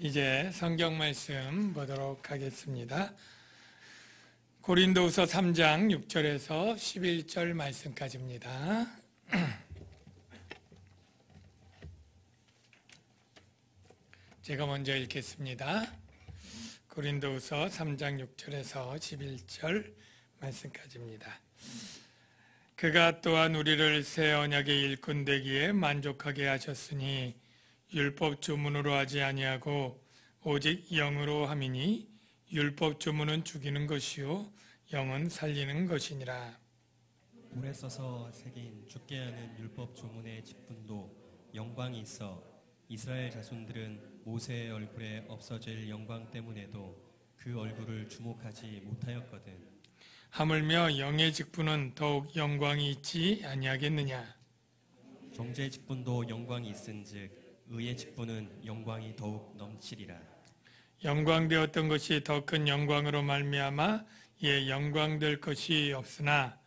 이제 성경 말씀 보도록 하겠습니다. 고린도후서 3장 6절에서 11절 말씀까지입니다. 제가 먼저 읽겠습니다. 고린도후서 3장 6절에서 11절 말씀까지입니다. 그가 또한 우리를 새 언약의 일꾼 되기에 만족하게 하셨으니 율법 주문으로 하지 아니하고 오직 영으로 함이니 율법 주문은 죽이는 것이요 영은 살리는 것이니라. 돌에 써서 새긴 죽게 하는 율법 주문의 직분도 영광이 있어 이스라엘 자손들은 모세의 얼굴에 없어질 영광 때문에도 그 얼굴을 주목하지 못하였거든. 하물며 영의 직분은 더욱 영광이 있지 아니하겠느냐. 정죄의 직분도 영광이 있은즉 의의 직분은 영광이 더욱 넘치리라. 영광되었던 것이 더 큰 영광으로 말미암아 이에 영광될 것이 없으나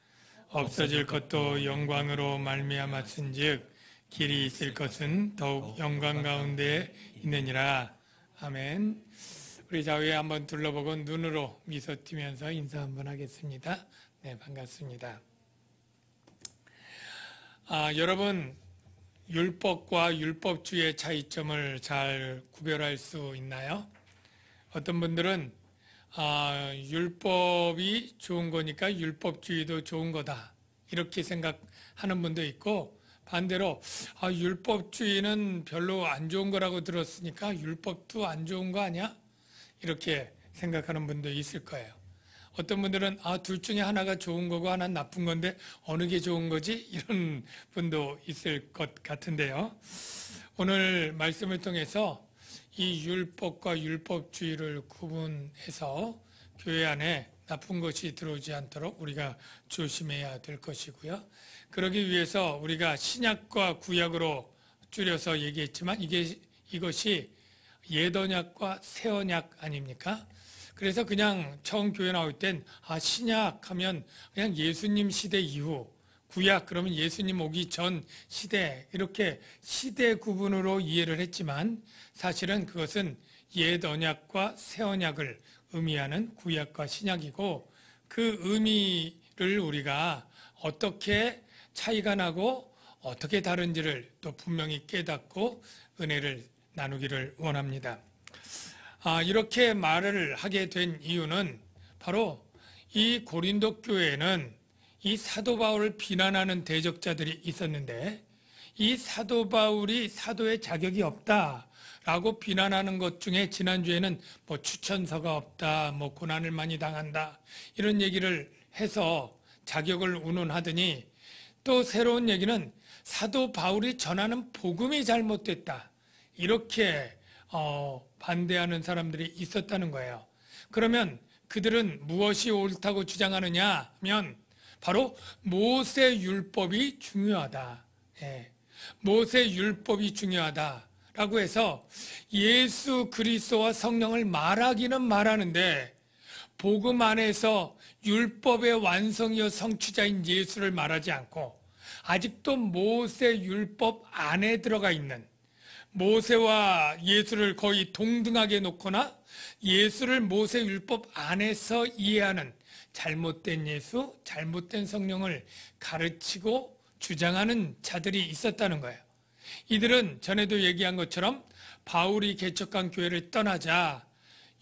없어질 것도 영광으로 말미암았은즉 길이 있을 것은 더욱 영광 가운데 있느니라. 아멘. 우리 좌우에 한번 둘러보고 눈으로 미소 띄면서 인사 한번 하겠습니다. 네, 반갑습니다. 여러분, 율법과 율법주의의 차이점을 잘 구별할 수 있나요? 어떤 분들은 율법이 좋은 거니까 율법주의도 좋은 거다 이렇게 생각하는 분도 있고, 반대로 율법주의는 별로 안 좋은 거라고 들었으니까 율법도 안 좋은 거 아니야? 이렇게 생각하는 분도 있을 거예요. 어떤 분들은 둘 중에 하나가 좋은 거고 하나는 나쁜 건데 어느 게 좋은 거지? 이런 분도 있을 것 같은데요. 오늘 말씀을 통해서 이 율법과 율법주의를 구분해서 교회 안에 나쁜 것이 들어오지 않도록 우리가 조심해야 될 것이고요. 그러기 위해서 우리가 신약과 구약으로 줄여서 얘기했지만 이것이 옛 언약과 새 언약 아닙니까? 그래서 그냥 처음 교회 나올 땐 신약 하면 그냥 예수님 시대 이후, 구약 그러면 예수님 오기 전 시대, 이렇게 시대 구분으로 이해를 했지만 사실은 그것은 옛 언약과 새 언약을 의미하는 구약과 신약이고, 그 의미를 우리가 어떻게 차이가 나고 어떻게 다른지를 또 분명히 깨닫고 은혜를 나누기를 원합니다. 이렇게 말을 하게 된 이유는 바로 이 고린도 교회에는 이 사도 바울을 비난하는 대적자들이 있었는데, 이 사도 바울이 사도의 자격이 없다라고 비난하는 것 중에 지난주에는 추천서가 없다, 고난을 많이 당한다 이런 얘기를 해서 자격을 운운하더니, 또 새로운 얘기는 사도 바울이 전하는 복음이 잘못됐다 이렇게 반대하는 사람들이 있었다는 거예요. 그러면 그들은 무엇이 옳다고 주장하느냐 하면 바로 모세 율법이 중요하다. 모세 율법이 중요하다라고 해서 예수 그리스도와 성령을 말하기는 말하는데 복음 안에서 율법의 완성이요 성취자인 예수를 말하지 않고 아직도 모세 율법 안에 들어가 있는, 모세와 예수를 거의 동등하게 놓거나 예수를 모세 율법 안에서 이해하는 잘못된 예수, 잘못된 성령을 가르치고 주장하는 자들이 있었다는 거예요. 이들은 전에도 얘기한 것처럼 바울이 개척한 교회를 떠나자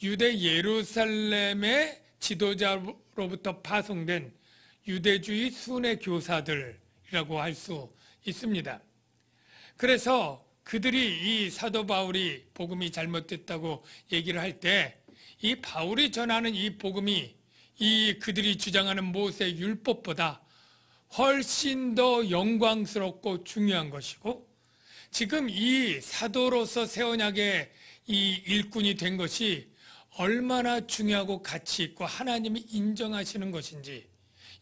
유대 예루살렘의 지도자로부터 파송된 유대주의 순회 교사들이라고 할 수 있습니다. 그래서 그들이 이 사도 바울이 복음이 잘못됐다고 얘기를 할 때 이 바울이 전하는 이 복음이 이 그들이 주장하는 모세 율법보다 훨씬 더 영광스럽고 중요한 것이고, 지금 이 사도로서 새 언약의 이 일꾼이 된 것이 얼마나 중요하고 가치 있고 하나님이 인정하시는 것인지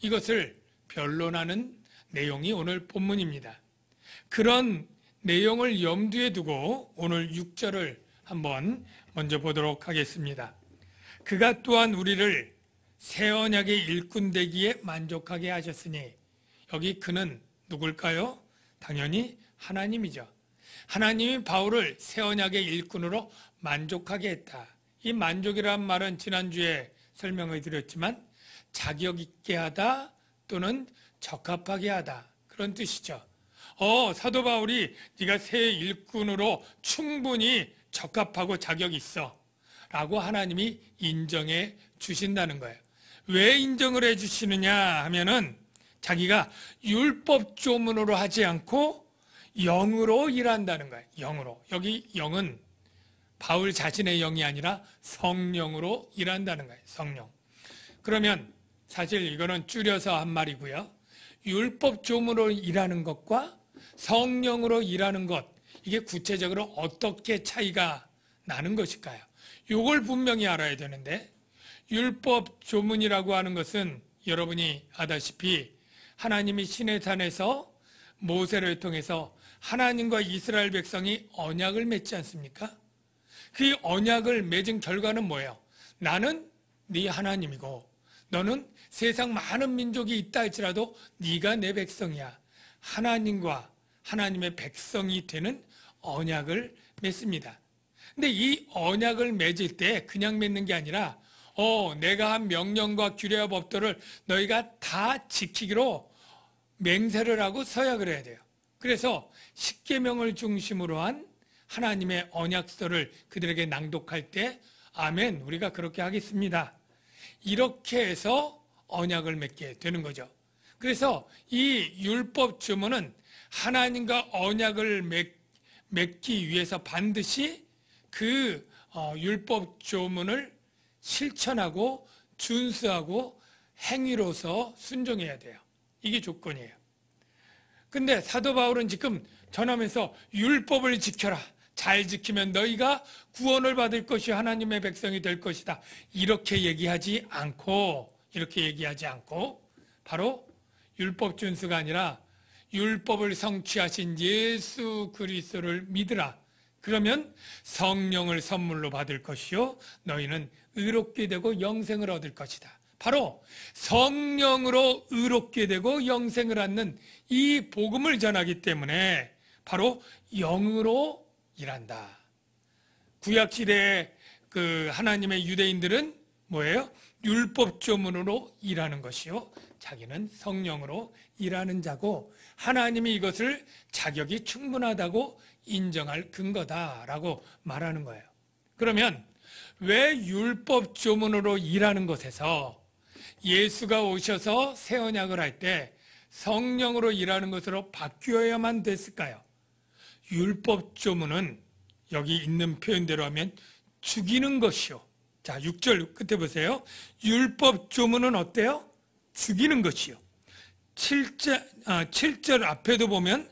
이것을 변론하는 내용이 오늘 본문입니다. 그런 내용을 염두에 두고 오늘 6절을 한번 먼저 보도록 하겠습니다. 그가 또한 우리를 새 언약의 일꾼 되기에 만족하게 하셨으니, 여기 그는 누굴까요? 당연히 하나님이죠. 하나님이 바울을 새 언약의 일꾼으로 만족하게 했다. 이 만족이란 말은 지난주에 설명을 드렸지만 자격 있게 하다 또는 적합하게 하다 그런 뜻이죠. 사도 바울이 네가 새 일꾼으로 충분히 적합하고 자격 있어 라고 하나님이 인정해 주신다는 거예요. 왜 인정을 해 주시느냐 하면은 자기가 율법 조문으로 하지 않고 영으로 일한다는 거예요. 영으로. 여기 영은 바울 자신의 영이 아니라 성령으로 일한다는 거예요. 성령. 그러면 사실 이거는 줄여서 한 말이고요. 율법 조문으로 일하는 것과 성령으로 일하는 것, 이게 구체적으로 어떻게 차이가 나는 것일까요? 이걸 분명히 알아야 되는데, 율법 조문이라고 하는 것은 여러분이 아다시피 하나님이 시내산에서 모세를 통해서 하나님과 이스라엘 백성이 언약을 맺지 않습니까? 그 언약을 맺은 결과는 뭐예요? 나는 네 하나님이고 너는 세상 많은 민족이 있다 할지라도 네가 내 백성이야. 하나님과 하나님의 백성이 되는 언약을 맺습니다. 근데 이 언약을 맺을 때 그냥 맺는 게 아니라 내가 한 명령과 규례와 법도를 너희가 다 지키기로 맹세를 하고 서약을 해야 돼요. 그래서 십계명을 중심으로 한 하나님의 언약서를 그들에게 낭독할 때 아멘, 우리가 그렇게 하겠습니다. 이렇게 해서 언약을 맺게 되는 거죠. 그래서 이 율법 주문은 하나님과 언약을 맺기 위해서 반드시 그 율법 조문을 실천하고 준수하고 행위로서 순종해야 돼요. 이게 조건이에요. 근데 사도 바울은 지금 전하면서 율법을 지켜라. 잘 지키면 너희가 구원을 받을 것이 하나님의 백성이 될 것이다. 이렇게 얘기하지 않고 바로 율법 준수가 아니라 율법을 성취하신 예수 그리스도를 믿으라. 그러면 성령을 선물로 받을 것이요 너희는 의롭게 되고 영생을 얻을 것이다. 바로 성령으로 의롭게 되고 영생을 얻는 이 복음을 전하기 때문에 바로 영으로 일한다. 구약시대의 그 하나님의 유대인들은 뭐예요? 율법 조문으로 일하는 것이요 자기는 성령으로 일하는 자고 하나님이 이것을 자격이 충분하다고 인정할 근거다라고 말하는 거예요. 그러면 왜 율법 조문으로 일하는 것에서 예수가 오셔서 새 언약을 할 때 성령으로 일하는 것으로 바뀌어야만 됐을까요? 율법 조문은 여기 있는 표현대로 하면 죽이는 것이요. 자, 6절 끝에 보세요. 율법 조문은 어때요? 죽이는 것이요. 7절 앞에도 보면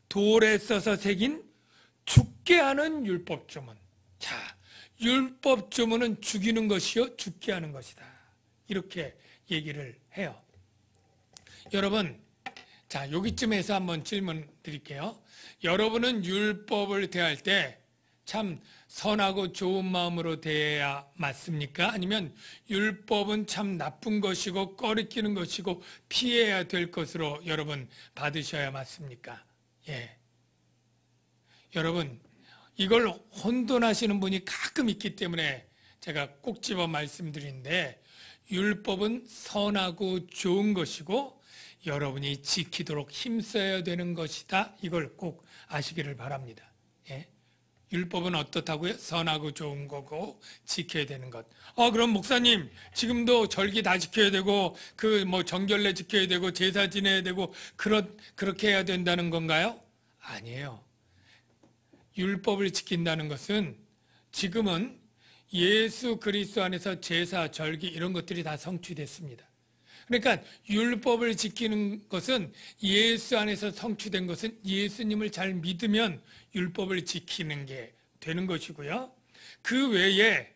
돌에 써서 새긴 죽게 하는 율법 조문. 자, 율법 조문은 죽이는 것이요 죽게 하는 것이다. 이렇게 얘기를 해요. 여러분, 자, 여기쯤에서 한번 질문 드릴게요. 여러분은 율법을 대할 때 참 선하고 좋은 마음으로 대해야 맞습니까? 아니면 율법은 참 나쁜 것이고 꺼리끼는 것이고 피해야 될 것으로 여러분 받으셔야 맞습니까? 예. 여러분, 이걸 혼돈하시는 분이 가끔 있기 때문에 제가 꼭 집어 말씀드리는데 율법은 선하고 좋은 것이고 여러분이 지키도록 힘써야 되는 것이다. 이걸 꼭 아시기를 바랍니다. 예? 율법은 어떻다고요? 선하고 좋은 거고 지켜야 되는 것. 그럼 목사님 지금도 절기 다 지켜야 되고 정결례 지켜야 되고 제사 지내야 되고 그렇게 해야 된다는 건가요? 아니에요. 율법을 지킨다는 것은 지금은 예수 그리스도 안에서 제사, 절기 이런 것들이 다 성취됐습니다. 그러니까 율법을 지키는 것은 예수 안에서 성취된 것은 예수님을 잘 믿으면 율법을 지키는 게 되는 것이고요. 그 외에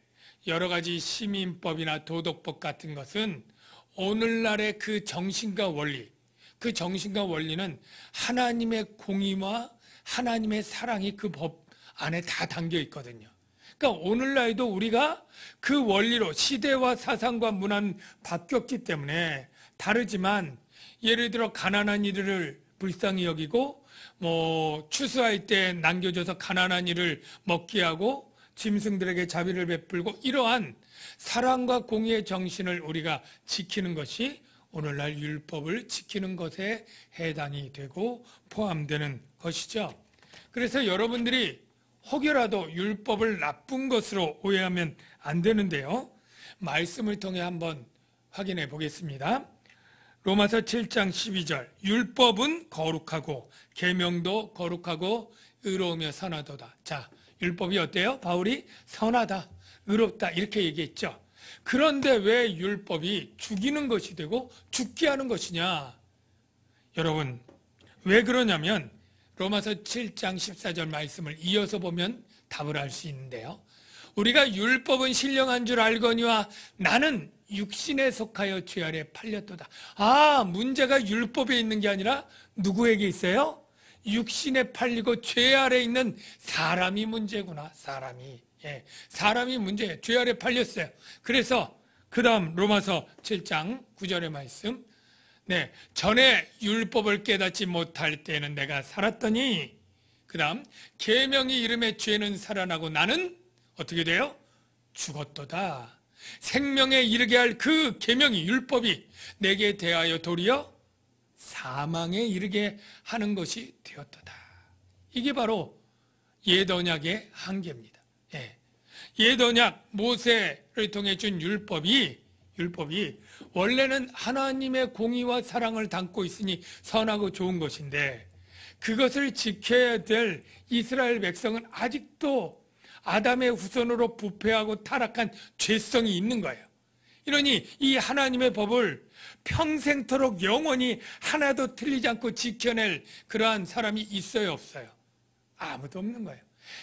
여러 가지 시민법이나 도덕법 같은 것은 오늘날의 그 정신과 원리, 그 정신과 원리는 하나님의 공의와 하나님의 사랑이 그 법 안에 다 담겨 있거든요. 그러니까 오늘날에도 우리가 그 원리로 시대와 사상과 문화는 바뀌었기 때문에 다르지만 예를 들어 가난한 이들을 불쌍히 여기고 추수할 때 남겨줘서 가난한 이를 먹게 하고 짐승들에게 자비를 베풀고 이러한 사랑과 공의의 정신을 우리가 지키는 것이 오늘날 율법을 지키는 것에 해당이 되고 포함되는 것이죠. 그래서 여러분들이 혹여라도 율법을 나쁜 것으로 오해하면 안 되는데요. 말씀을 통해 한번 확인해 보겠습니다. 로마서 7장 12절 율법은 거룩하고 계명도 거룩하고 의로우며 선하도다. 자, 율법이 어때요? 바울이 선하다, 의롭다 이렇게 얘기했죠. 그런데 왜 율법이 죽이는 것이 되고 죽게 하는 것이냐? 여러분, 왜 그러냐면 로마서 7장 14절 말씀을 이어서 보면 답을 알 수 있는데요. 우리가 율법은 신령한 줄 알거니와 나는 육신에 속하여 죄 아래 팔렸도다. 아, 문제가 율법에 있는 게 아니라 누구에게 있어요? 육신에 팔리고 죄 아래 있는 사람이 문제구나. 사람이 문제예요. 죄 아래 팔렸어요. 그래서 그 다음 로마서 7장 9절의 말씀, 전에 율법을 깨닫지 못할 때는 내가 살았더니, 그 다음 계명이 이름에 죄는 살아나고 나는 어떻게 돼요? 죽었도다. 생명에 이르게 할 그 계명이, 율법이 내게 대하여 도리어 사망에 이르게 하는 것이 되었도다. 이게 바로 옛 언약의 한계입니다. 옛 언약 모세를 통해 준 율법이 원래는 하나님의 공의와 사랑을 담고 있으니 선하고 좋은 것인데, 그것을 지켜야 될 이스라엘 백성은 아직도 아담의 후손으로 부패하고 타락한 죄성이 있는 거예요. 이러니 이 하나님의 법을 평생토록 영원히 하나도 틀리지 않고 지켜낼 그러한 사람이 있어요, 없어요? 아무도 없는 거예요.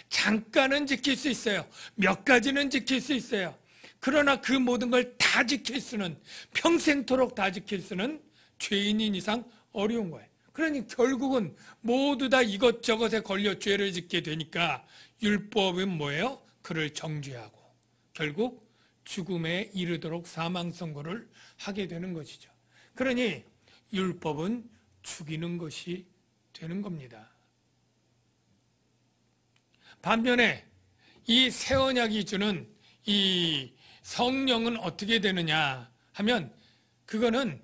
잠깐은 지킬 수 있어요. 몇 가지는 지킬 수 있어요. 그러나 그 모든 걸 다 지킬 수는, 평생토록 다 지킬 수는 죄인인 이상 어려운 거예요. 그러니 결국은 모두 다 이것저것에 걸려 죄를 짓게 되니까 율법은 뭐예요? 그를 정죄하고 결국 죽음에 이르도록 사망 선고를 하게 되는 것이죠. 그러니 율법은 죽이는 것이 되는 겁니다. 반면에 이 새 언약이 주는 이 성령은 어떻게 되느냐 하면, 그거는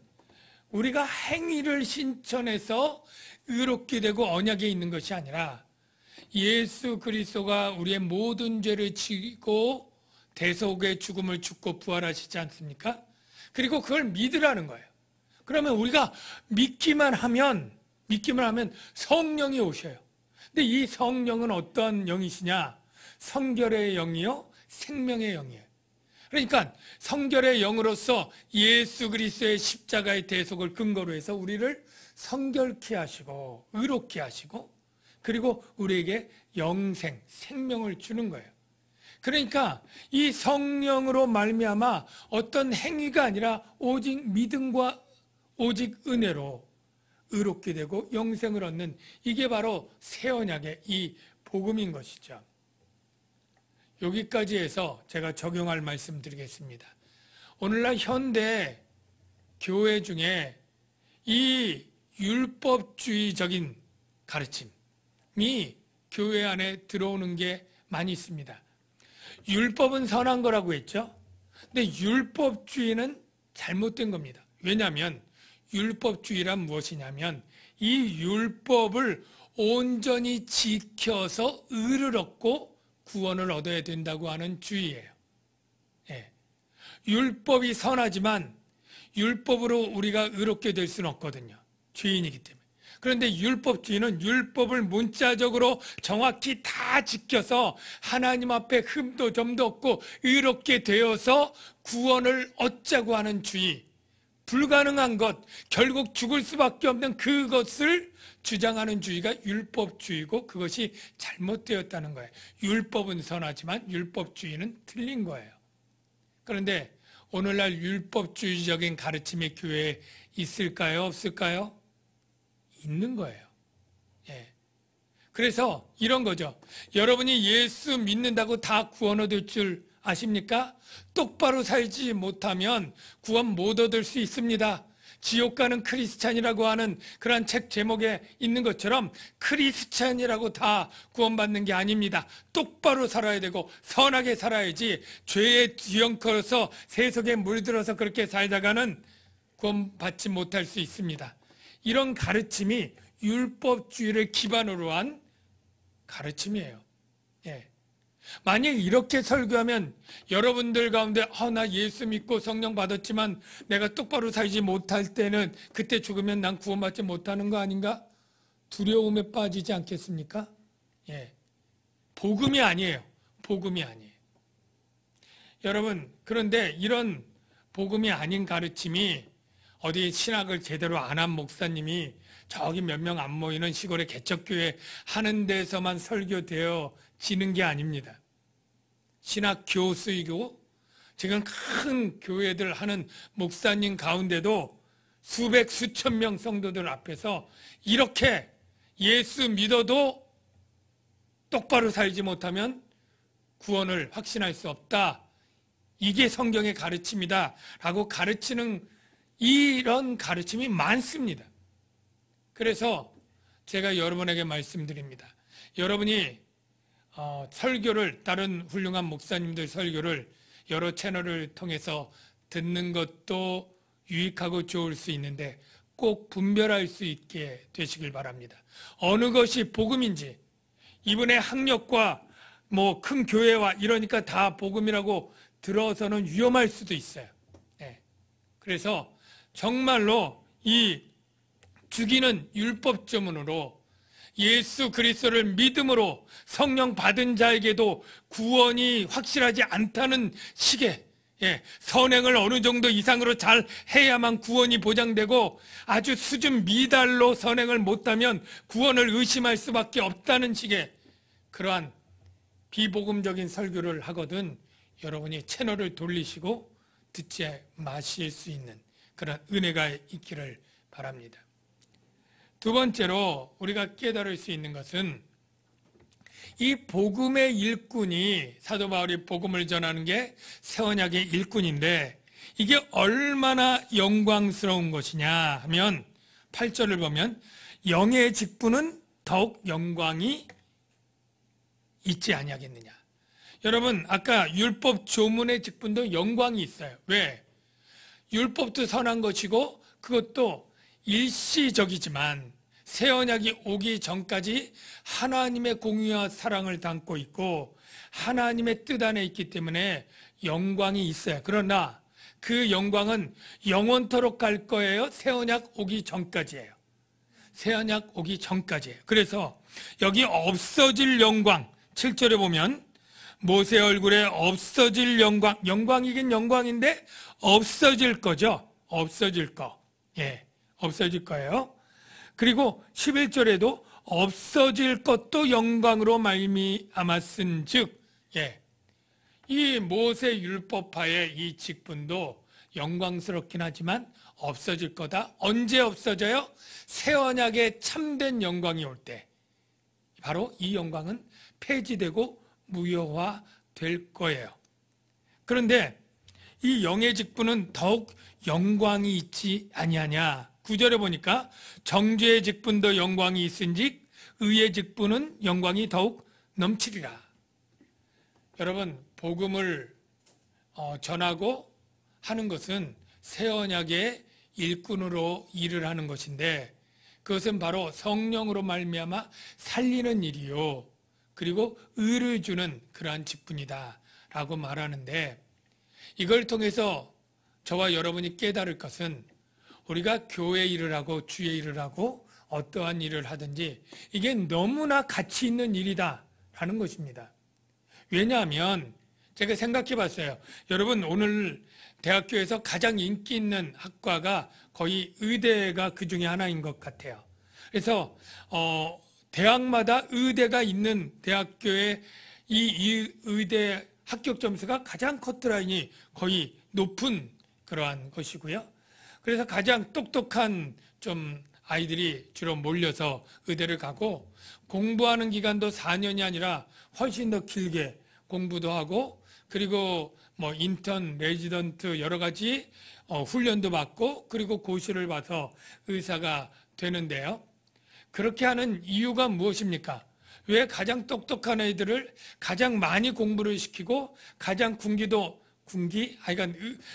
우리가 행위를 신천해서 의롭게 되고 언약에 있는 것이 아니라 예수 그리스도가 우리의 모든 죄를 지고 대속의 죽음을 죽고 부활하시지 않습니까? 그리고 그걸 믿으라는 거예요. 그러면 우리가 믿기만 하면 성령이 오셔요. 근데 이 성령은 어떤 영이시냐? 성결의 영이요, 생명의 영이에요. 그러니까 성결의 영으로서 예수 그리스도의 십자가의 대속을 근거로 해서 우리를 성결케 하시고 의롭게 하시고, 그리고 우리에게 영생, 생명을 주는 거예요. 그러니까 이 성령으로 말미암아 어떤 행위가 아니라 오직 믿음과 오직 은혜로 의롭게 되고 영생을 얻는, 이게 바로 새 언약의 이 복음인 것이죠. 여기까지 해서 제가 적용할 말씀 드리겠습니다. 오늘날 현대 교회 중에 이 율법주의적인 가르침이 교회 안에 들어오는 게 많이 있습니다. 율법은 선한 거라고 했죠. 근데 율법주의는 잘못된 겁니다. 왜냐하면 율법주의란 무엇이냐면 이 율법을 온전히 지켜서 의를 얻고 구원을 얻어야 된다고 하는 주의예요. 율법이 선하지만 율법으로 우리가 의롭게 될 수는 없거든요. 죄인이기 때문에. 그런데 율법주의는 율법을 문자적으로 정확히 다 지켜서 하나님 앞에 흠도 점도 없고 의롭게 되어서 구원을 얻자고 하는 주의, 불가능한 것, 결국 죽을 수밖에 없는 그것을 주장하는 주의가 율법주의고, 그것이 잘못되었다는 거예요. 율법은 선하지만 율법주의는 틀린 거예요. 그런데 오늘날 율법주의적인 가르침이 교회에 있을까요? 없을까요? 있는 거예요. 그래서 이런 거죠. 여러분이 예수 믿는다고 다 구원 얻을 줄 아십니까? 똑바로 살지 못하면 구원 못 얻을 수 있습니다. 지옥 가는 크리스찬이라고 하는 그런 책 제목에 있는 것처럼 크리스찬이라고 다 구원받는 게 아닙니다. 똑바로 살아야 되고 선하게 살아야지 죄에 뒤엉켜서 세속에 물들어서 그렇게 살다가는 구원받지 못할 수 있습니다. 이런 가르침이 율법주의를 기반으로 한 가르침이에요. 예. 만약 이렇게 설교하면 여러분들 가운데 나 예수 믿고 성령 받았지만 내가 똑바로 살지 못할 때는 그때 죽으면 난 구원받지 못하는 거 아닌가? 두려움에 빠지지 않겠습니까? 예. 복음이 아니에요. 복음이 아니에요. 여러분, 그런데 이런 복음이 아닌 가르침이 어디 신학을 제대로 안 한 목사님이 저기 몇 명 안 모이는 시골의 개척교회 하는 데서만 설교되어지는 게 아닙니다. 신학 교수이고 지금 큰 교회들 하는 목사님 가운데도 수백 수천 명 성도들 앞에서 이렇게 예수 믿어도 똑바로 살지 못하면 구원을 확신할 수 없다. 이게 성경의 가르침이다 라고 가르치는 이런 가르침이 많습니다. 그래서 제가 여러분에게 말씀드립니다. 여러분이 설교를, 다른 훌륭한 목사님들 설교를 여러 채널을 통해서 듣는 것도 유익하고 좋을 수 있는데 꼭 분별할 수 있게 되시길 바랍니다. 어느 것이 복음인지, 이분의 학력과 큰 교회와 이러니까 다 복음이라고 들어서는 위험할 수도 있어요. 네. 그래서 정말로 이 죽이는 율법조문으로 예수 그리스도를 믿음으로 성령 받은 자에게도 구원이 확실하지 않다는 식의 선행을 어느 정도 이상으로 잘 해야만 구원이 보장되고 아주 수준 미달로 선행을 못하면 구원을 의심할 수밖에 없다는 식의 그러한 비복음적인 설교를 하거든 여러분이 채널을 돌리시고 듣지 마실 수 있는 그런 은혜가 있기를 바랍니다. 두 번째로 우리가 깨달을 수 있는 것은 이 복음의 일꾼이, 사도 바울이 복음을 전하는 게 새 언약의 일꾼인데 이게 얼마나 영광스러운 것이냐 하면 8절을 보면 영의 직분은 더욱 영광이 있지 아니하겠느냐. 여러분 아까 율법 조문의 직분도 영광이 있어요. 왜? 율법도 선한 것이고 그것도 일시적이지만 새 언약이 오기 전까지 하나님의 공의와 사랑을 담고 있고 하나님의 뜻 안에 있기 때문에 영광이 있어요. 그러나 그 영광은 영원토록 갈 거예요? 새 언약 오기 전까지예요. 새 언약 오기 전까지예요. 그래서 여기 없어질 영광 7절에 보면 모세 얼굴에 없어질 영광, 영광이긴 영광인데 없어질 거죠. 없어질 거. 예, 없어질 거예요. 그리고 11절에도 없어질 것도 영광으로 말미암았은즉, 이 모세 율법파의 이 직분도 영광스럽긴 하지만 없어질 거다. 언제 없어져요? 새 언약의 참된 영광이 올 때. 바로 이 영광은 폐지되고 무효화될 거예요. 그런데 이 영의 직분은 더욱 영광이 있지 아니하냐. 9절에 보니까 정죄의 직분도 영광이 있은즉 의의 직분은 영광이 더욱 넘치리라. 여러분 복음을 전하고 하는 것은 새 언약의 일꾼으로 일을 하는 것인데 그것은 바로 성령으로 말미암아 살리는 일이요 그리고 의를 주는 그러한 직분이다 라고 말하는데 이걸 통해서 저와 여러분이 깨달을 것은 우리가 교회 일을 하고 주의 일을 하고 어떠한 일을 하든지 이게 너무나 가치 있는 일이다 라는 것입니다. 왜냐하면 제가 생각해 봤어요. 여러분 오늘 대학교에서 가장 인기 있는 학과가 거의 의대가 그 중에 하나인 것 같아요. 그래서 대학마다 의대가 있는 대학교의 이 의대 합격 점수가 가장 커트라인이 거의 높은 그러한 것이고요. 그래서 가장 똑똑한 좀 아이들이 주로 몰려서 의대를 가고 공부하는 기간도 4년이 아니라 훨씬 더 길게 공부도 하고 그리고 뭐 인턴, 레지던트 여러 가지 훈련도 받고 그리고 고시를 봐서 의사가 되는데요. 그렇게 하는 이유가 무엇입니까? 왜 가장 똑똑한 애들을 가장 많이 공부를 시키고 가장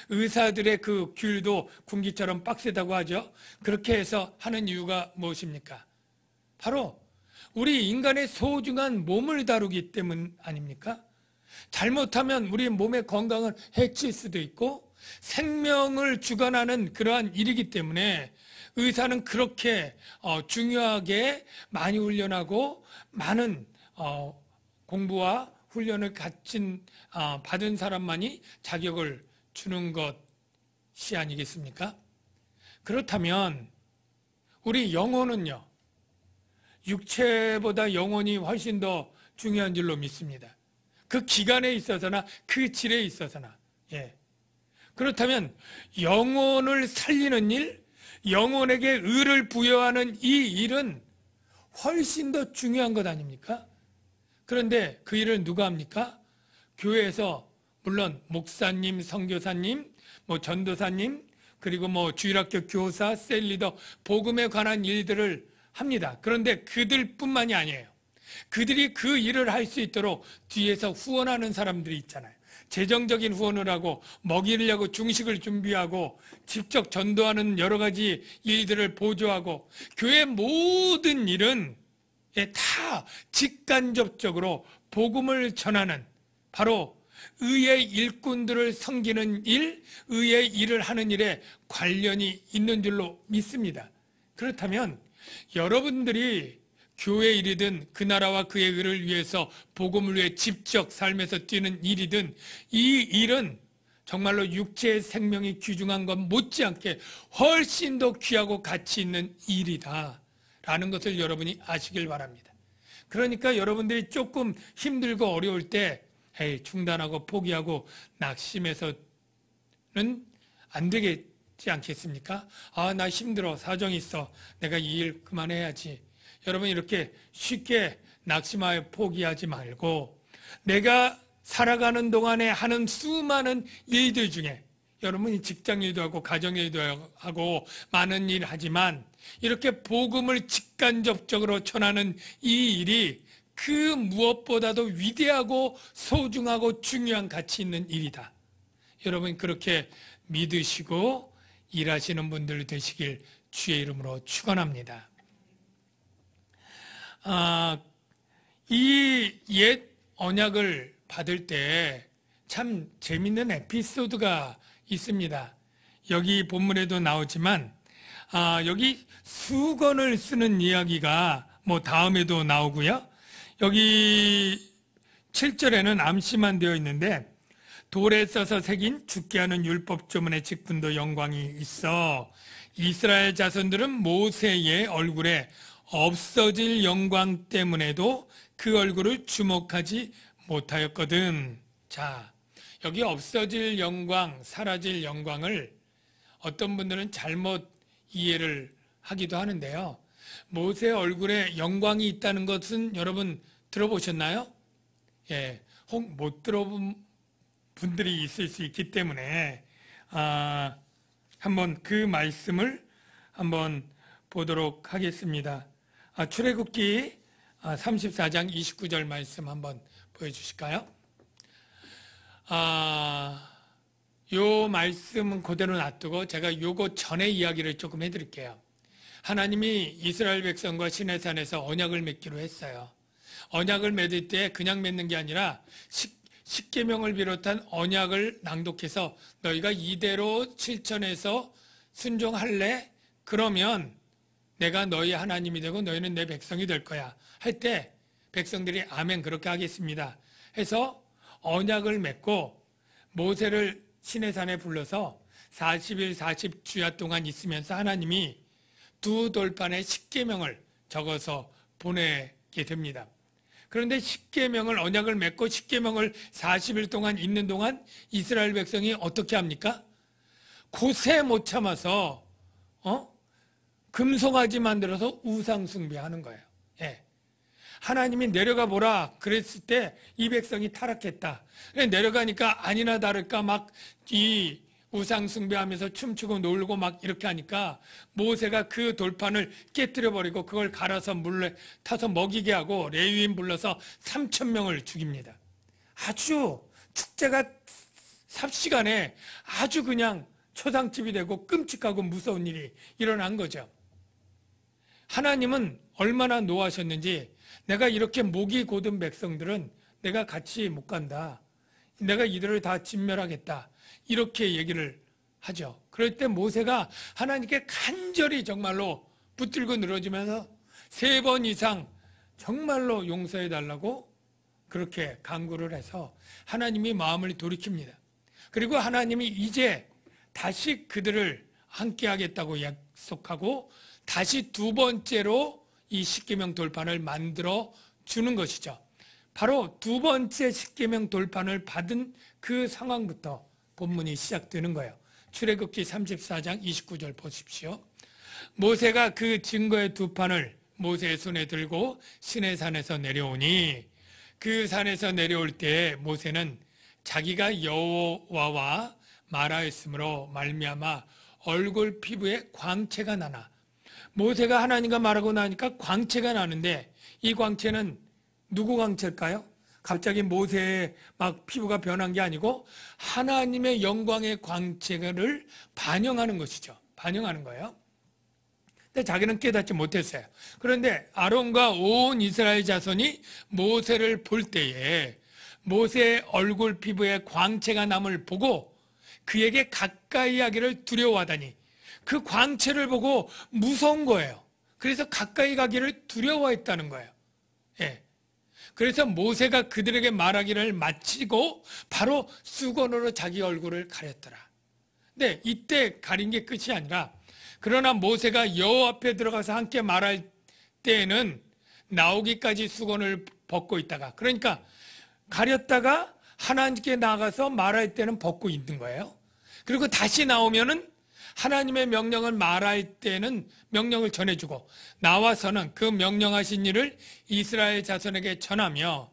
의사들의 그 귤도 군기처럼 빡세다고 하죠. 그렇게 해서 하는 이유가 무엇입니까? 바로 우리 인간의 소중한 몸을 다루기 때문 아닙니까? 잘못하면 우리 몸의 건강을 해칠 수도 있고 생명을 주관하는 그러한 일이기 때문에 의사는 그렇게 중요하게 많이 훈련하고 많은 공부와 훈련을 받은 사람만이 자격을 주는 것이 아니겠습니까? 그렇다면 우리 영혼은요, 육체보다 영혼이 훨씬 더 중요한 줄로 믿습니다. 그 기간에 있어서나 그 질에 있어서나. 그렇다면 영혼을 살리는 일, 영혼에게 의를 부여하는 이 일은 훨씬 더 중요한 것 아닙니까? 그런데 그 일을 누가 합니까? 교회에서 물론 목사님, 선교사님, 전도사님, 그리고 주일학교 교사, 셀리더, 복음에 관한 일들을 합니다. 그런데 그들뿐만이 아니에요. 그들이 그 일을 할 수 있도록 뒤에서 후원하는 사람들이 있잖아요. 재정적인 후원을 하고 먹이려고 중식을 준비하고 직접 전도하는 여러 가지 일들을 보조하고 교회 모든 일은 다 직간접적으로 복음을 전하는 바로 의의 일꾼들을 섬기는 일, 의의 일을 하는 일에 관련이 있는 줄로 믿습니다. 그렇다면 여러분들이 교회 일이든 그 나라와 그의 의를 위해서 복음을 위해 직접 삶에서 뛰는 일이든 이 일은 정말로 육체의 생명이 귀중한 것 못지않게 훨씬 더 귀하고 가치 있는 일이다 라는 것을 여러분이 아시길 바랍니다. 그러니까 여러분들이 조금 힘들고 어려울 때 중단하고 포기하고 낙심해서는 안 되겠지 않겠습니까? 나 힘들어, 사정이 있어, 내가 이 일 그만해야지. 여러분 이렇게 쉽게 낙심하여 포기하지 말고 내가 살아가는 동안에 하는 수많은 일들 중에 여러분이 직장일도 하고 가정일도 하고 많은 일 하지만 이렇게 복음을 직간접적으로 전하는 이 일이 그 무엇보다도 위대하고 소중하고 중요한 가치 있는 일이다. 여러분 그렇게 믿으시고 일하시는 분들 되시길 주의 이름으로 축원합니다. 이 옛 언약을 받을 때 참 재밌는 에피소드가 있습니다. 여기 본문에도 나오지만 여기 수건을 쓰는 이야기가 다음에도 나오고요. 여기 7절에는 암시만 되어 있는데 돌에 써서 새긴 죽게 하는 율법 조문의 직분도 영광이 있어 이스라엘 자손들은 모세의 얼굴에 없어질 영광 때문에도 그 얼굴을 주목하지 못하였거든. 자, 여기 없어질 영광, 사라질 영광을 어떤 분들은 잘못 이해를 하기도 하는데요. 모세의 얼굴에 영광이 있다는 것은 여러분 들어보셨나요? 혹 못 들어본 분들이 있을 수 있기 때문에 한번 그 말씀을 한번 보도록 하겠습니다. 출애굽기 34장 29절 말씀 한번 보여주실까요? 요 말씀은 그대로 놔두고 제가 요거 전에 이야기를 조금 해드릴게요. 하나님이 이스라엘 백성과 시내산에서 언약을 맺기로 했어요. 언약을 맺을 때 그냥 맺는 게 아니라 십계명을 비롯한 언약을 낭독해서 너희가 이대로 실천해서 순종할래? 그러면 내가 너희 하나님이 되고 너희는 내 백성이 될 거야. 할 때 백성들이 아멘 그렇게 하겠습니다. 해서 언약을 맺고 모세를 시내산에 불러서 40일 40주야 동안 있으면서 하나님이 두 돌판에 십계명을 적어서 보내게 됩니다. 그런데 십계명을 언약을 맺고 십계명을 40일 동안 있는 동안 이스라엘 백성이 어떻게 합니까? 고세 못 참아서 금송아지 만들어서 우상 숭배하는 거예요. 하나님이 내려가 보라 그랬을 때 이 백성이 타락했다. 내려가니까 아니나 다를까 막 이 우상 숭배하면서 춤추고 놀고 막 이렇게 하니까 모세가 그 돌판을 깨뜨려 버리고 그걸 갈아서 물에 타서 먹이게 하고 레위인 불러서 3,000명을 죽입니다. 아주 축제가 삽시간에 아주 그냥 초상집이 되고 끔찍하고 무서운 일이 일어난 거죠. 하나님은 얼마나 노하셨는지 내가 이렇게 목이 곧은 백성들은 내가 같이 못 간다. 내가 이들을 다 진멸하겠다. 이렇게 얘기를 하죠. 그럴 때 모세가 하나님께 간절히 정말로 붙들고 늘어지면서 3번 이상 정말로 용서해 달라고 그렇게 간구를 해서 하나님이 마음을 돌이킵니다. 그리고 하나님이 이제 다시 그들을 함께 하겠다고 약속하고 다시 2번째로 이 십계명 돌판을 만들어 주는 것이죠. 바로 2번째 십계명 돌판을 받은 그 상황부터 본문이 시작되는 거예요. 출애굽기 34장 29절 보십시오. 모세가 그 증거의 2판을 모세의 손에 들고 시내산에서 내려오니 그 산에서 내려올 때 모세는 자기가 여호와와 말하였으므로 말미암아 얼굴 피부에 광채가 나나. 모세가 하나님과 말하고 나니까 광채가 나는데 이 광채는 누구 광채일까요? 갑자기 모세의 막 피부가 변한 게 아니고 하나님의 영광의 광채를 반영하는 것이죠. 반영하는 거예요. 근데 자기는 깨닫지 못했어요. 그런데 아론과 온 이스라엘 자손이 모세를 볼 때에 모세의 얼굴 피부에 광채가 남을 보고 그에게 가까이 하기를 두려워하다니 그 광채를 보고 무서운 거예요. 그래서 가까이 가기를 두려워했다는 거예요. 예. 그래서 모세가 그들에게 말하기를 마치고 바로 수건으로 자기 얼굴을 가렸더라. 근데 이때 가린 게 끝이 아니라 그러나 모세가 여호와 앞에 들어가서 함께 말할 때에는 나오기까지 수건을 벗고 있다가 그러니까 가렸다가 하나님께 나가서 말할 때는 벗고 있는 거예요. 그리고 다시 나오면은 하나님의 명령을 말할 때는 명령을 전해주고 나와서는 그 명령하신 일을 이스라엘 자손에게 전하며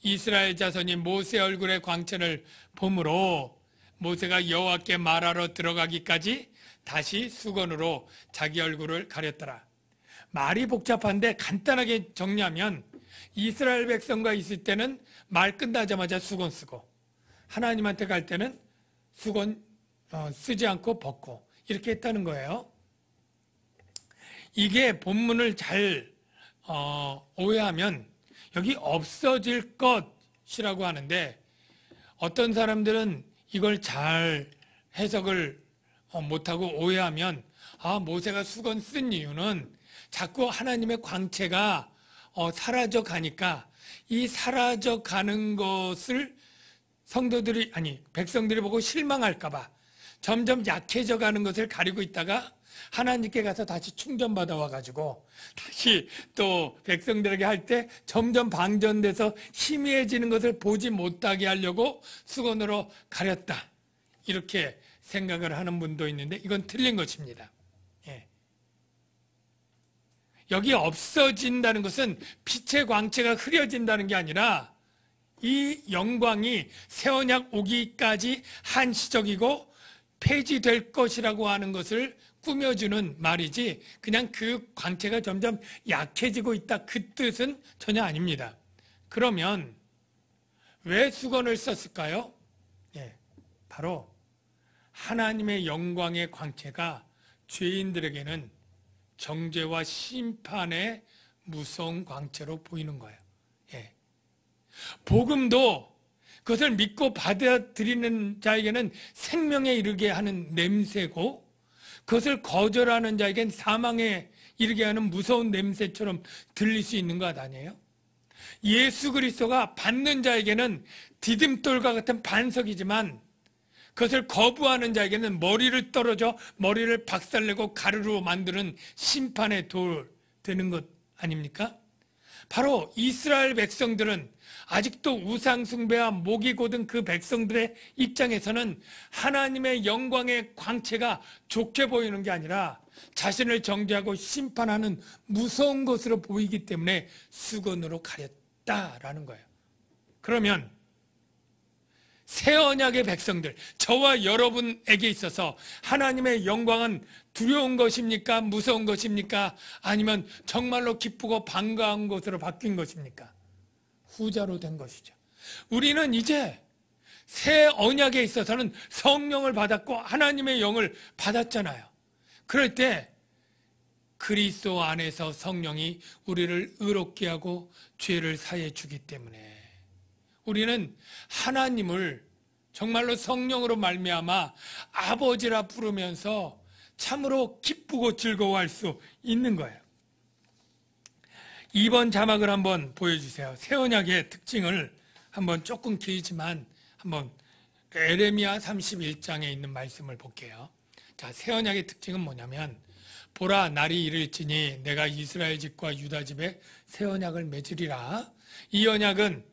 이스라엘 자손이 모세 얼굴의 광채를 보므로 모세가 여호와께 말하러 들어가기까지 다시 수건으로 자기 얼굴을 가렸더라. 말이 복잡한데 간단하게 정리하면 이스라엘 백성과 있을 때는 말 끝나자마자 수건 쓰고 하나님한테 갈 때는 수건 쓰지 않고 벗고 이렇게 했다는 거예요. 이게 본문을 잘 오해하면 여기 없어질 것이라고 하는데 어떤 사람들은 이걸 잘 해석을 못하고 오해하면 모세가 수건 쓴 이유는 자꾸 하나님의 광채가 사라져 가니까 이 사라져 가는 것을 백성들이 보고 실망할까 봐 점점 약해져 가는 것을 가리고 있다가 하나님께 가서 다시 충전받아 와가지고 다시 또 백성들에게 할 때 점점 방전돼서 희미해지는 것을 보지 못하게 하려고 수건으로 가렸다. 이렇게 생각을 하는 분도 있는데 이건 틀린 것입니다. 예. 여기 없어진다는 것은 빛의 광채가 흐려진다는 게 아니라 이 영광이 새 언약 오기까지 한시적이고 폐지될 것이라고 하는 것을 꾸며주는 말이지 그냥 그 광채가 점점 약해지고 있다 그 뜻은 전혀 아닙니다. 그러면 왜 수건을 썼을까요? 예, 바로 하나님의 영광의 광채가 죄인들에게는 정죄와 심판의 무서운 광채로 보이는 거예요. 예. 복음도 그것을 믿고 받아들이는 자에게는 생명에 이르게 하는 냄새고 그것을 거절하는 자에게는 사망에 이르게 하는 무서운 냄새처럼 들릴 수 있는 것 아니에요? 예수 그리스도가 받는 자에게는 디딤돌과 같은 반석이지만 그것을 거부하는 자에게는 머리를 떨어져 머리를 박살내고 가루로 만드는 심판의 돌 되는 것 아닙니까? 바로 이스라엘 백성들은 아직도 우상숭배와 목이 곧은 그 백성들의 입장에서는 하나님의 영광의 광채가 좋게 보이는 게 아니라 자신을 정죄하고 심판하는 무서운 것으로 보이기 때문에 수건으로 가렸다라는 거예요. 그러면 새 언약의 백성들, 저와 여러분에게 있어서 하나님의 영광은 두려운 것입니까? 무서운 것입니까? 아니면 정말로 기쁘고 반가운 것으로 바뀐 것입니까? 후자로 된 것이죠. 우리는 이제 새 언약에 있어서는 성령을 받았고 하나님의 영을 받았잖아요. 그럴 때 그리스도 안에서 성령이 우리를 의롭게 하고 죄를 사해 주기 때문에 우리는 하나님을 정말로 성령으로 말미암아 아버지라 부르면서 참으로 기쁘고 즐거워할 수 있는 거예요. 2번 자막을 한번 보여주세요. 새 언약의 특징을 한번 조금 길지만 한번 에레미야 31장에 있는 말씀을 볼게요. 자, 새 언약의 특징은 뭐냐면 보라 날이 이를지니 내가 이스라엘 집과 유다 집에 새 언약을 맺으리라. 이 언약은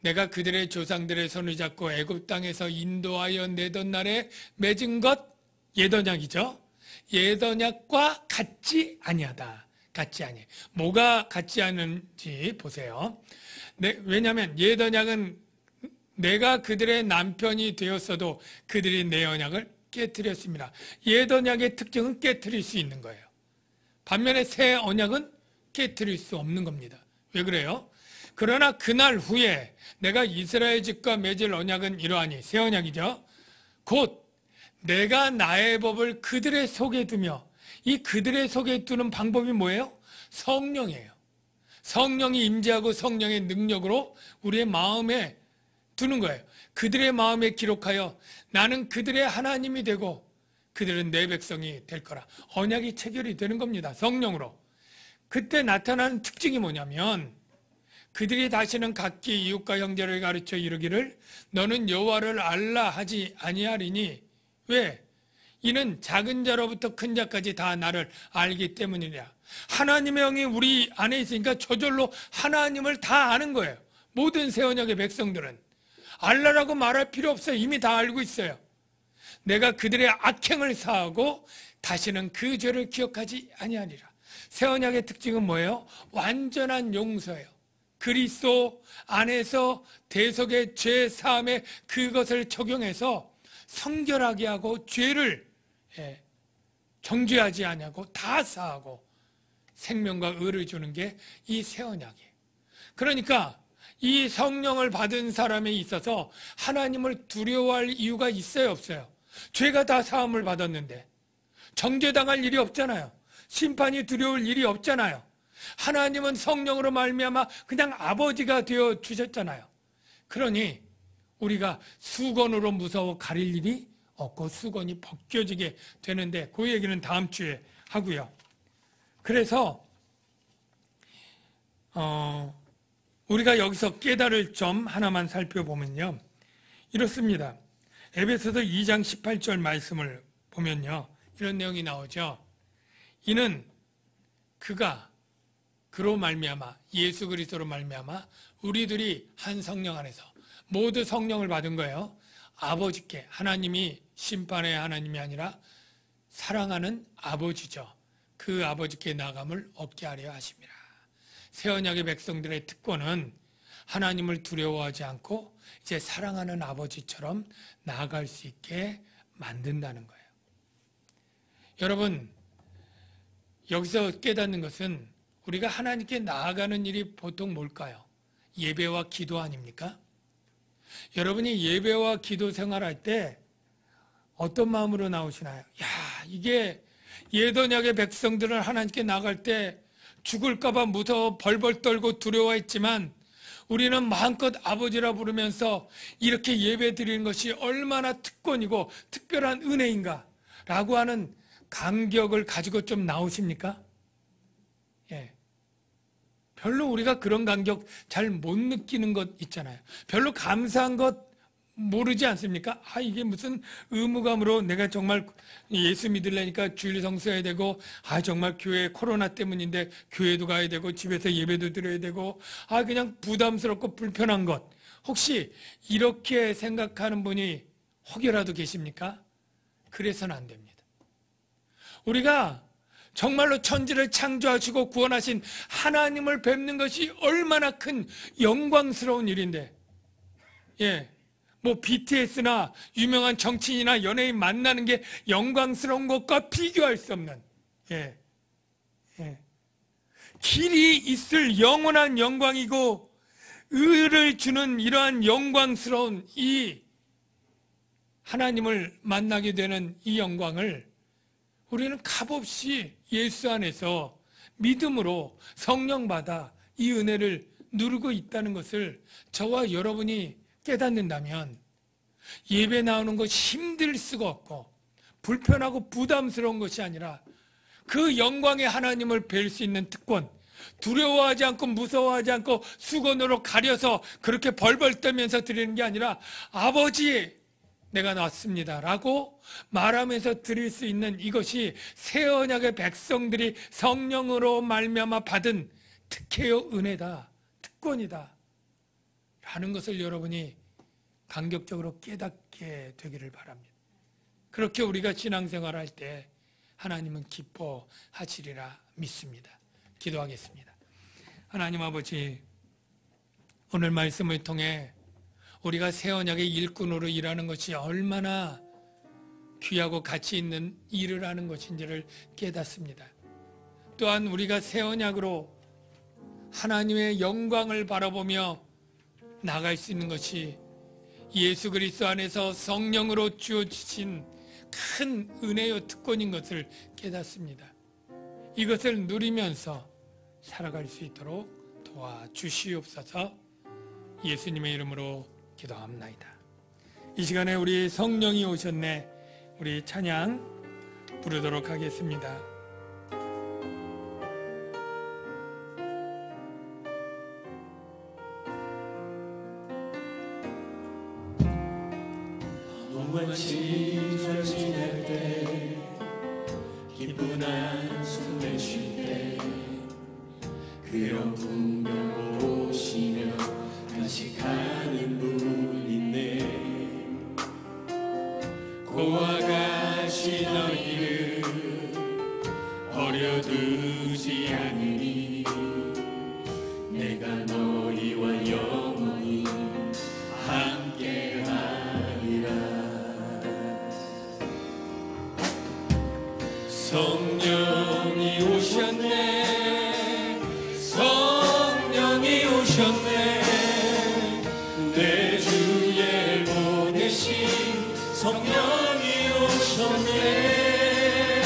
내가 그들의 조상들의 손을 잡고 애굽 땅에서 인도하여 내던 날에 맺은 것 옛 언약이죠. 옛 언약과 같지 아니하다. 같지 아니에요. 뭐가 같지 않은지 보세요. 왜냐하면 옛 언약은 내가 그들의 남편이 되었어도 그들이 내 언약을 깨트렸습니다. 옛 언약의 특징은 깨트릴 수 있는 거예요. 반면에 새 언약은 깨트릴 수 없는 겁니다. 왜 그래요? 그러나 그날 후에 내가 이스라엘 집과 맺을 언약은 이러하니 새 언약이죠. 곧 내가 나의 법을 그들의 속에 두며 이 그들의 속에 두는 방법이 뭐예요? 성령이에요. 성령이 임재하고 성령의 능력으로 우리의 마음에 두는 거예요. 그들의 마음에 기록하여 나는 그들의 하나님이 되고 그들은 내 백성이 될 거라. 언약이 체결이 되는 겁니다. 성령으로. 그때 나타나는 특징이 뭐냐면 그들이 다시는 각기 이웃과 형제를 가르쳐 이르기를 너는 여호와를 알라 하지 아니하리니 왜? 이는 작은 자로부터 큰 자까지 다 나를 알기 때문이라. 하나님의 영이 우리 안에 있으니까 저절로 하나님을 다 아는 거예요. 모든 새 언약의 백성들은 알라라고 말할 필요 없어요. 이미 다 알고 있어요. 내가 그들의 악행을 사하고 다시는 그 죄를 기억하지 아니하리라. 새 언약의 특징은 뭐예요? 완전한 용서예요. 그리스도 안에서 대속의 죄 사함에 그것을 적용해서 성결하게 하고 죄를 정죄하지 아니하고 다 사하고 생명과 의를 주는 게 이 새 언약이에요. 그러니까 이 성령을 받은 사람에 있어서 하나님을 두려워할 이유가 있어요, 없어요? 죄가 다 사함을 받았는데 정죄당할 일이 없잖아요. 심판이 두려울 일이 없잖아요. 하나님은 성령으로 말미암아 그냥 아버지가 되어 주셨잖아요. 그러니 우리가 수건으로 무서워 가릴 일이 없고 수건이 벗겨지게 되는데 그 얘기는 다음 주에 하고요. 그래서 우리가 여기서 깨달을 점 하나만 살펴보면요. 이렇습니다. 에베소서 2장 18절 말씀을 보면요. 이런 내용이 나오죠. 이는 그로 말미암아 예수 그리스도로 말미암아 우리들이 한 성령 안에서 모두 성령을 받은 거예요. 아버지께 하나님이 심판의 하나님이 아니라 사랑하는 아버지죠. 그 아버지께 나감을 얻게 하려 하심이라. 새 언약의 백성들의 특권은 하나님을 두려워하지 않고 이제 사랑하는 아버지처럼 나아갈 수 있게 만든다는 거예요. 여러분, 여기서 깨닫는 것은 우리가 하나님께 나아가는 일이 보통 뭘까요? 예배와 기도 아닙니까? 여러분이 예배와 기도 생활할 때 어떤 마음으로 나오시나요? 이게 옛 언약의 백성들은 하나님께 나갈 때 죽을까봐 무서워 벌벌 떨고 두려워했지만 우리는 마음껏 아버지라 부르면서 이렇게 예배 드리는 것이 얼마나 특권이고 특별한 은혜인가 라고 하는 감격을 가지고 좀 나오십니까? 예. 별로 우리가 그런 감격 잘 못 느끼는 것 있잖아요. 별로 감사한 것 모르지 않습니까? 이게 무슨 의무감으로 내가 정말 예수 믿으려니까 주일 성수해야 되고, 정말 교회 코로나 때문인데 교회도 가야 되고, 집에서 예배도 드려야 되고, 그냥 부담스럽고 불편한 것. 혹시 이렇게 생각하는 분이 혹여라도 계십니까? 그래서는 안 됩니다. 우리가 정말로 천지를 창조하시고 구원하신 하나님을 뵙는 것이 얼마나 큰 영광스러운 일인데, BTS나 유명한 정치인이나 연예인 만나는 게 영광스러운 것과 비교할 수 없는, 길이 있을 영원한 영광이고 의를 주는 이러한 영광스러운 이 하나님을 만나게 되는 이 영광을 우리는 값없이 예수 안에서 믿음으로 성령 받아 이 은혜를 누리고 있다는 것을 저와 여러분이 깨닫는다면 예배 나오는 것이 힘들 수가 없고 불편하고 부담스러운 것이 아니라 그 영광의 하나님을 뵐 수 있는 특권, 두려워하지 않고 무서워하지 않고 수건으로 가려서 그렇게 벌벌 떨면서 드리는 게 아니라 아버지 내가 왔습니다 라고 말하면서 드릴 수 있는 이것이 새 언약의 백성들이 성령으로 말미암아 받은 특혜요 은혜다, 특권이다 라는 것을 여러분이 간격적으로 깨닫게 되기를 바랍니다. 그렇게 우리가 신앙생활할 때 하나님은 기뻐하시리라 믿습니다. 기도하겠습니다. 하나님 아버지, 오늘 말씀을 통해 우리가 새 언약의 일꾼으로 일하는 것이 얼마나 귀하고 가치 있는 일을 하는 것인지를 깨닫습니다. 또한 우리가 새 언약으로 하나님의 영광을 바라보며 나갈 수 있는 것이 예수 그리스도 안에서 성령으로 주어지신 큰 은혜요 특권인 것을 깨닫습니다. 이것을 누리면서 살아갈 수 있도록 도와주시옵소서. 예수님의 이름으로 기도합나이다. 이 시간에 우리 성령이 오셨네, 우리 찬양 부르도록 하겠습니다. 시절 지낼 때 기쁜 한숨 내쉴 때 그런 풍경 보시며 간식하는 분 있네. 고와 같이 너희를 버려두지 않으니 내가 너희와 영원히 함께하리라. 성령이 오셨네, 성령이 오셨네, 내 주에 보내신 성령이 오셨네.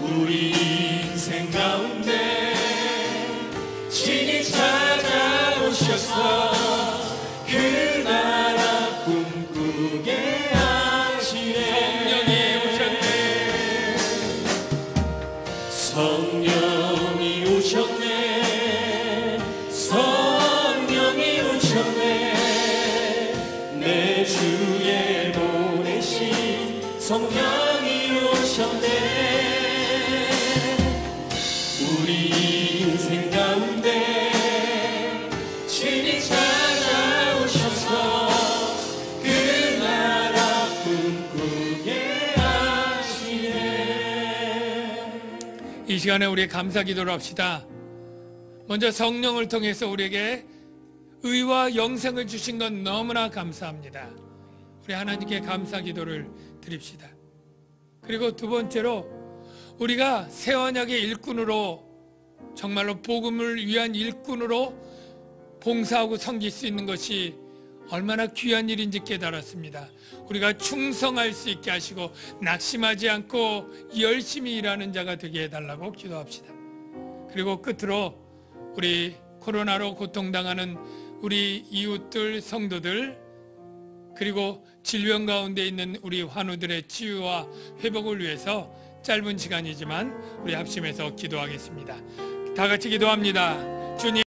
우리 인생 가운데 친히 찾아오셔서 그 나라 꿈꾸게 성령이 오셨네, 성령이 오셨네, 내 주에 보내신 성령이 오셨네. 우리 인생 가운데 친히 찾아오셔서 그 나라 꿈꾸게 이 시간에 우리 감사 기도를 합시다. 먼저 성령을 통해서 우리에게 의와 영생을 주신 건 너무나 감사합니다. 우리 하나님께 감사 기도를 드립시다. 그리고 두 번째로 우리가 새 언약의 일꾼으로, 정말로 복음을 위한 일꾼으로 봉사하고 섬길 수 있는 것이 얼마나 귀한 일인지 깨달았습니다. 우리가 충성할 수 있게 하시고 낙심하지 않고 열심히 일하는 자가 되게 해달라고 기도합시다. 그리고 끝으로 우리 코로나로 고통당하는 우리 이웃들, 성도들, 그리고 질병 가운데 있는 우리 환우들의 치유와 회복을 위해서 짧은 시간이지만 우리 합심해서 기도하겠습니다. 다 같이 기도합니다. 주님